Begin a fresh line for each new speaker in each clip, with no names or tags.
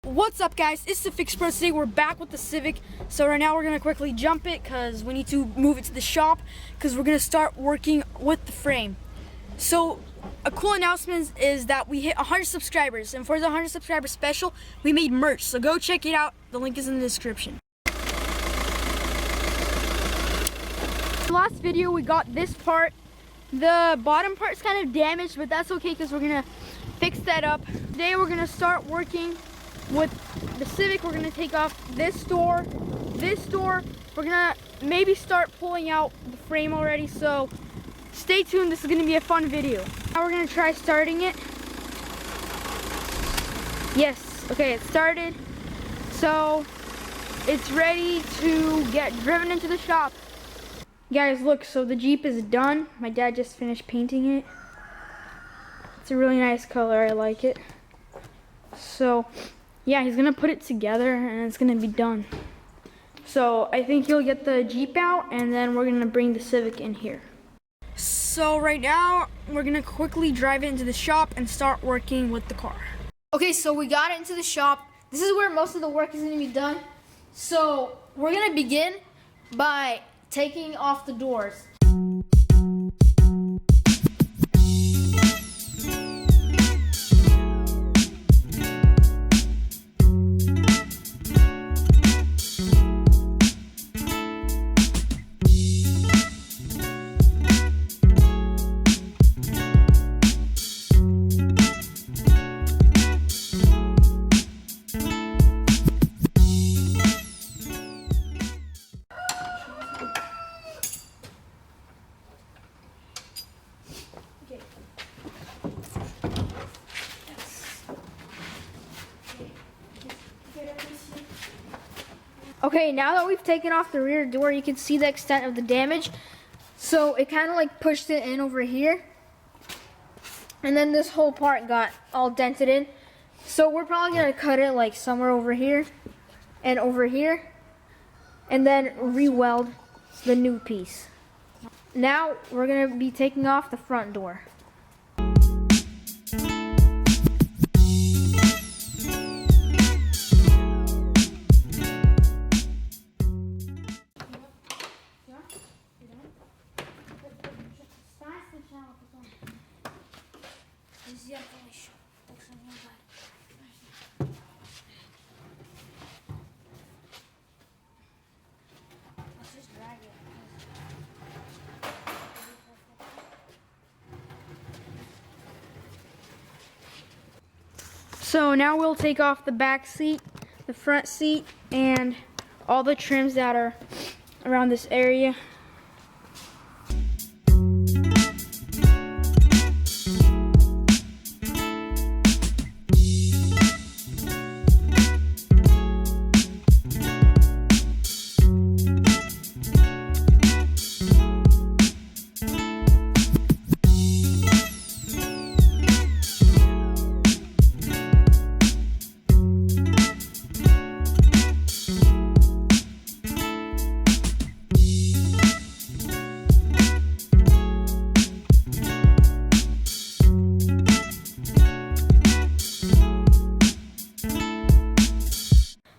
What's up, guys? It's the Fixbroz. Today we're back with the Civic. So right now we're gonna quickly jump it because we need to move it to the shop because we're gonna start working with the frame. So a cool announcement is that we hit 100 subscribers, and for the 100 subscribers special, we made merch. So go check it out. The link is in the description. The last video we got this part. The bottom part's kind of damaged, but that's okay because we're gonna fix that up. Today we're gonna start working with the Civic. We're gonna take off this door. We're gonna maybe start pulling out the frame already, so stay tuned. This is gonna be a fun video. Now we're gonna try starting it. Yes, okay, it started. So it's ready to get driven into the shop. Guys, look, so the Jeep is done. My dad just finished painting it. It's a really nice color, I like it. So yeah, he's gonna put it together and it's gonna be done. So I think he'll get the Jeep out and then we're gonna bring the Civic in here. So right now, we're gonna quickly drive it into the shop and start working with the car. Okay, so we got it into the shop. This is where most of the work is gonna be done. So we're gonna begin by taking off the doors. Okay, now that we've taken off the rear door, you can see the extent of the damage. So it kind of like pushed it in over here. And then this whole part got all dented in. So we're probably going to cut it like somewhere over here and over here. And then re-weld the new piece. Now we're going to be taking off the front door. So now we'll take off the back seat, the front seat, and all the trims that are around this area.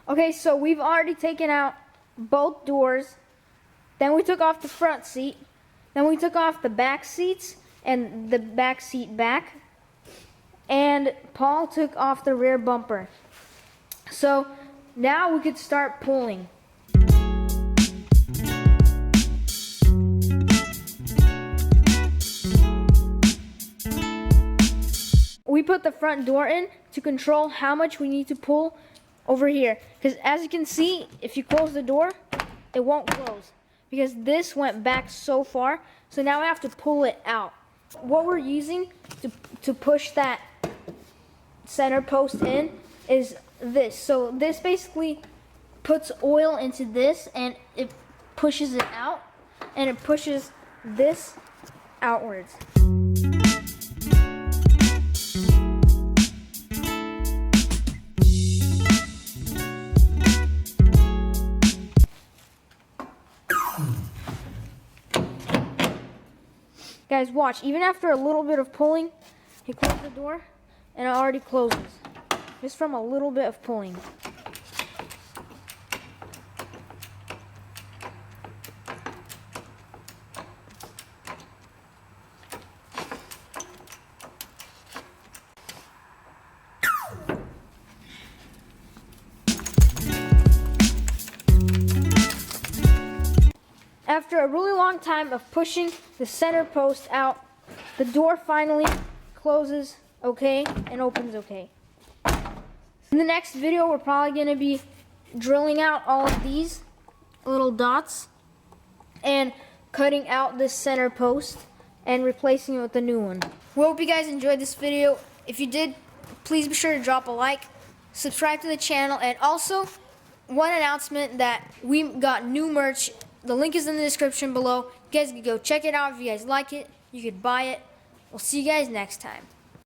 Okay, so we've already taken out both doors. Then we took off the front seat. Then we took off the back seats and the back seat back. And Paul took off the rear bumper. So now we could start pulling. We put the front door in to control how much we need to pull over here, because as you can see, if you close the door, it won't close because this went back so far. So now I have to pull it out. What we're using to push that center post in is this. So this basically puts oil into this and it pushes it out, and it pushes this outwards. Guys, watch. Even after a little bit of pulling, he closed the door, and it already closes. just from a little bit of pulling. After a really long time of pushing the center post out, the door finally closes okay and opens okay. In the next video, we're probably going to be drilling out all of these little dots and cutting out this center post and replacing it with a new one. We hope you guys enjoyed this video. If you did, please be sure to drop a like, subscribe to the channel, and also one announcement that we got new merch. The link is in the description below. You guys can go check it out. If you guys like it, you could buy it. We'll see you guys next time.